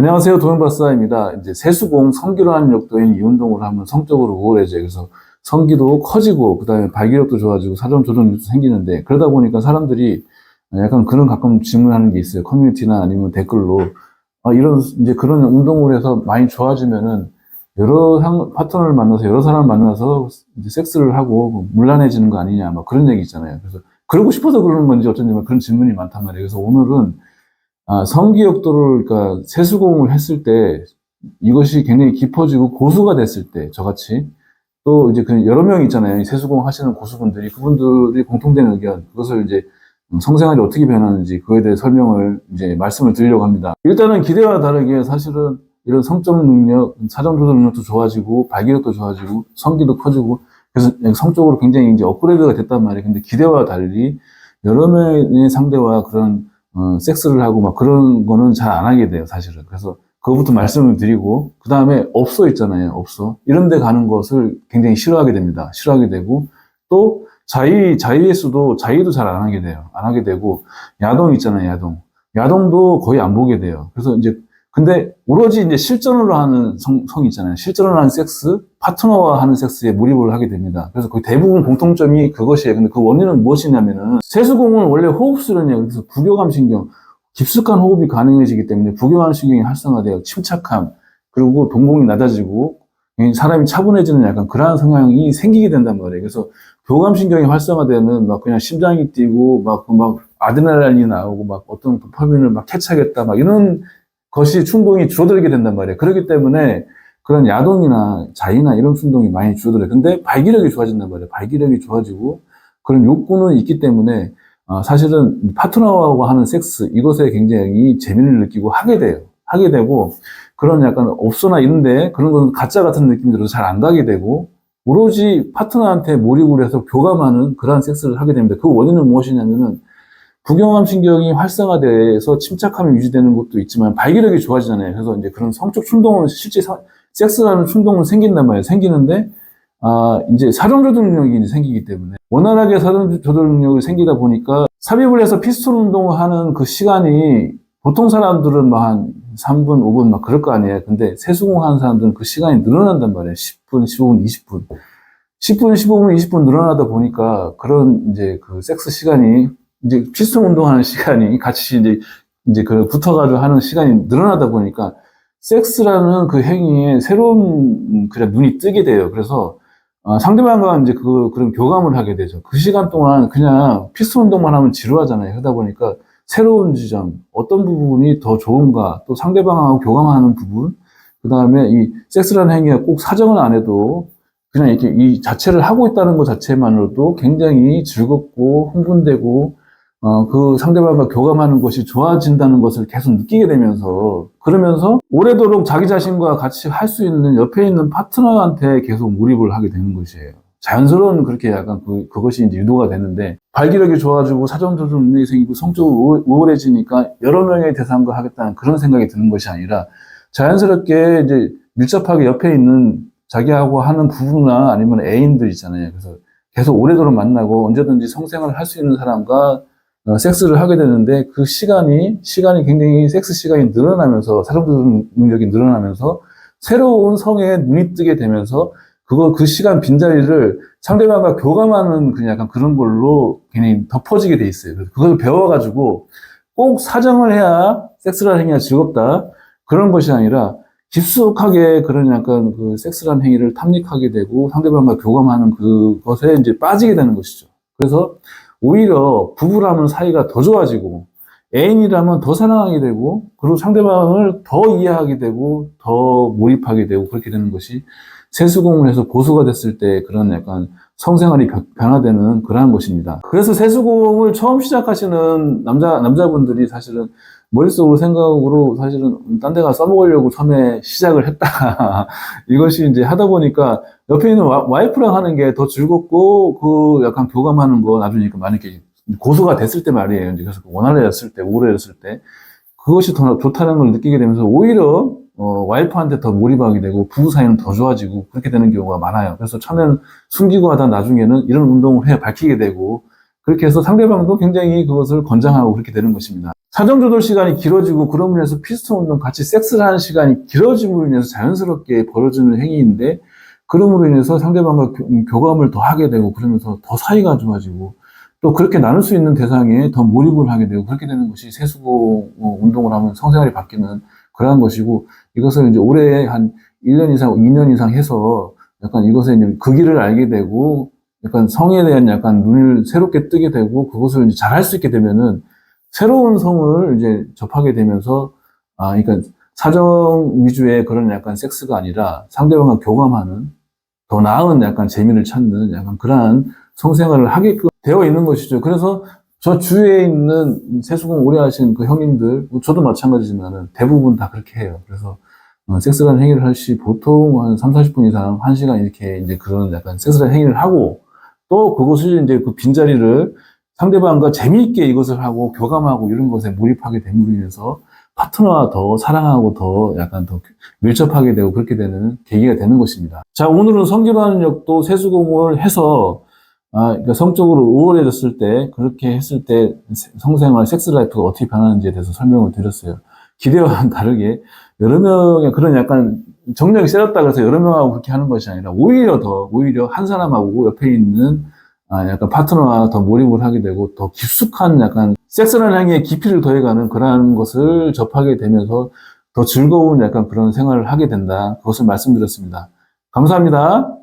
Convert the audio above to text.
안녕하세요. 도면박사입니다. 이제 세수공 성기로 역도인 이 운동을 하면 성적으로 우월해져요. 그래서 성기도 커지고, 그 다음에 발기력도 좋아지고, 사전 조절력도 생기는데, 그러다 보니까 사람들이 약간 그런 가끔 질문하는 게 있어요. 커뮤니티나 아니면 댓글로. 이제 그런 운동을 해서 많이 좋아지면은, 파트너를 만나서, 여러 사람을 만나서 이제 섹스를 하고, 문란해지는 거 아니냐, 막 그런 얘기 있잖아요. 그래서, 그러고 싶어서 그러는 건지 어쩐지 막 그런 질문이 많단 말이에요. 그래서 오늘은 성기역도를, 그러니까 세수공을 했을 때 이것이 굉장히 깊어지고 고수가 됐을 때, 저같이 또 이제 그 여러 명 있잖아요. 이 세수공 하시는 고수분들이, 그분들이 공통된 의견, 그것을 이제 성생활이 어떻게 변하는지 그거에 대해 설명을 이제 말씀을 드리려고 합니다. 일단은 기대와 다르게 사실은 이런 성적 능력, 사전 조절 능력도 좋아지고 발기력도 좋아지고 성기도 커지고 그래서 성적으로 굉장히 이제 업그레이드가 됐단 말이에요. 근데 기대와 달리 여러 명의 상대와 그런 섹스를 하고 막 그런 거는 잘 안 하게 돼요, 사실은. 그래서 그거부터 말씀을 드리고, 그 다음에 업소 있잖아요, 업소. 이런 데 가는 것을 굉장히 싫어하게 됩니다. 싫어하게 되고, 또 자위에서도 자위도 잘 안 하게 돼요. 안 하게 되고, 야동 있잖아요, 야동. 야동도 거의 안 보게 돼요. 그래서 이제, 근데 오로지 이제 실전으로 하는 성이 있잖아요. 실전으로 하는 섹스, 파트너와 하는 섹스에 몰입을 하게 됩니다. 그래서 거의 대부분 공통점이 그것이에요. 근데 그 원인은 무엇이냐면은, 세수공은 원래 호흡수련이에요. 그래서 부교감 신경, 깊숙한 호흡이 가능해지기 때문에 부교감 신경이 활성화되어 침착함, 그리고 동공이 낮아지고, 사람이 차분해지는 약간 그러한 성향이 생기게 된단 말이에요. 그래서 교감 신경이 활성화되면 막 그냥 심장이 뛰고, 막 아드레날린이 나오고, 막 어떤 도파민을 막 캐치하겠다, 막 이런 것이 충동이 줄어들게 된단 말이에요. 그렇기 때문에 그런 야동이나 자위나 이런 충동이 많이 줄어들어요. 근데 발기력이 좋아진단 말이에요. 발기력이 좋아지고 그런 욕구는 있기 때문에 사실은 파트너하고 하는 섹스 이것에 굉장히 재미를 느끼고 하게 돼요. 하게 되고 그런 약간 업소나 이런데 그런 건 가짜 같은 느낌이 들어서 잘 안 가게 되고 오로지 파트너한테 몰입을 해서 교감하는 그러한 섹스를 하게 됩니다. 그 원인은 무엇이냐면은 부경감 신경이 활성화돼서 침착함이 유지되는 것도 있지만 발기력이 좋아지잖아요. 그래서 이제 그런 성적 충동은 실제 섹스라는 충동은 생긴단 말이에요. 생기는데 이제 사전 조절 능력이 이제 생기기 때문에 원활하게 사전 조절 능력이 생기다 보니까 삽입을 해서 피스톨 운동을 하는 그 시간이 보통 사람들은 막 한 3분, 5분 막 그럴 거 아니에요. 근데 세수공 하는 사람들은 그 시간이 늘어난단 말이에요. 10분, 15분, 20분. 10분, 15분, 20분 늘어나다 보니까 그런 이제 그 섹스 시간이 이제 피스톤 운동하는 시간이 같이 이제 그 붙어가지고 하는 시간이 늘어나다 보니까 섹스라는 그 행위에 새로운 그냥 눈이 뜨게 돼요. 그래서 상대방과 이제 그런 교감을 하게 되죠. 그 시간 동안 그냥 피스톤 운동만 하면 지루하잖아요. 그러다 보니까 새로운 지점, 어떤 부분이 더 좋은가, 또 상대방하고 교감하는 부분, 그 다음에 이 섹스라는 행위가 꼭 사정을 안 해도 그냥 이렇게 이 자체를 하고 있다는 것 자체만으로도 굉장히 즐겁고 흥분되고 그 상대방과 교감하는 것이 좋아진다는 것을 계속 느끼게 되면서 그러면서 오래도록 자기 자신과 같이 할 수 있는 옆에 있는 파트너한테 계속 몰입을 하게 되는 것이에요. 자연스러운 그렇게 약간 그것이 이제 유도가 되는데 발기력이 좋아지고 사전 조절 능력이 생기고 성적으로 우월해지니까 여러 명의 대상과 하겠다는 그런 생각이 드는 것이 아니라 자연스럽게 이제 밀접하게 옆에 있는 자기하고 하는 부부나 아니면 애인들 있잖아요. 그래서 계속 오래도록 만나고 언제든지 성생활을 할 수 있는 사람과 섹스를 하게 되는데 그 시간이 굉장히 섹스 시간이 늘어나면서 사전 조절 능력이 늘어나면서 새로운 성에 눈이 뜨게 되면서 그 시간 빈자리를 상대방과 교감하는 그냥 약간 그런 걸로 굉장히 덮어지게 돼 있어요. 그래서 그걸 배워가지고 꼭 사정을 해야 섹스라는 행위가 즐겁다. 그런 것이 아니라 깊숙하게 그런 약간 그 섹스라는 행위를 탐닉하게 되고 상대방과 교감하는 그것에 이제 빠지게 되는 것이죠. 그래서 오히려 부부라면 사이가 더 좋아지고 애인이라면 더 사랑하게 되고 그리고 상대방을 더 이해하게 되고 더 몰입하게 되고 그렇게 되는 것이 세수공을 해서 고수가 됐을 때 그런 약간 성생활이 변화되는 그러한 것입니다. 그래서 세수공을 처음 시작하시는 남자분들이 사실은 머릿속으로 생각으로 사실은 딴 데 가서 써먹으려고 처음에 시작을 했다가 이것이 이제 하다 보니까 옆에 있는 와이프랑 하는 게 더 즐겁고 그 약간 교감하는 거 나중에 만약에 고수가 됐을 때 말이에요. 이제 그래서 원활해졌을 때, 우울해졌을 때 그것이 더 좋다는 걸 느끼게 되면서 오히려 와이프한테 더 몰입하게 되고 부부 사이는 더 좋아지고 그렇게 되는 경우가 많아요. 그래서 처음에는 숨기고 하다 나중에는 이런 운동을 해 밝히게 되고 그렇게 해서 상대방도 굉장히 그것을 권장하고 그렇게 되는 것입니다. 사정조절 시간이 길어지고 그런 면에서 피스톤 운동 같이 섹스를 하는 시간이 길어짐으로 인해서 자연스럽게 벌어지는 행위인데 그럼으로 인해서 상대방과 교감을 더 하게 되고 그러면서 더 사이가 좋아지고 또 그렇게 나눌 수 있는 대상에 더 몰입을 하게 되고 그렇게 되는 것이 세수공 운동을 하면 성생활이 바뀌는 그러한 것이고 이것을 이제 올해 한 1년 이상, 2년 이상 해서 약간 이것에 이제 그 길을 알게 되고 약간 성에 대한 약간 눈을 새롭게 뜨게 되고 그것을 이제 잘할 수 있게 되면은 새로운 성을 이제 접하게 되면서 그러니까 사정 위주의 그런 약간 섹스가 아니라 상대방과 교감하는 더 나은 약간 재미를 찾는 약간 그러한 성생활을 하게끔 되어 있는 것이죠. 그래서 저 주위에 있는 세수공 오래 하신 그 형님들, 저도 마찬가지지만은 대부분 다 그렇게 해요. 그래서 섹스라는 행위를 할 시 보통 한 3, 40분 이상, 1시간 이렇게 이제 그런 약간 섹스라는 행위를 하고 또 그것을 이제 그 빈자리를 상대방과 재미있게 이것을 하고 교감하고 이런 것에 몰입하게 됨으로 인해서 파트너와 더 사랑하고 더 약간 더 밀접하게 되고 그렇게 되는 계기가 되는 것입니다. 자, 오늘은 성기로하는 역도 세수공을 해서 그러니까 성적으로 우월해졌을 때, 그렇게 했을 때 성생활, 섹스라이프가 어떻게 변하는지에 대해서 설명을 드렸어요. 기대와는 다르게 여러 명의 그런 약간 정력이 세졌다 그래서 여러 명하고 그렇게 하는 것이 아니라 오히려 한 사람하고 옆에 있는 약간 파트너와 더 몰입을 하게 되고 더 깊숙한 약간 섹스라는 행위에 깊이를 더해가는 그러한 것을 접하게 되면서 더 즐거운 약간 그런 생활을 하게 된다. 그것을 말씀드렸습니다. 감사합니다.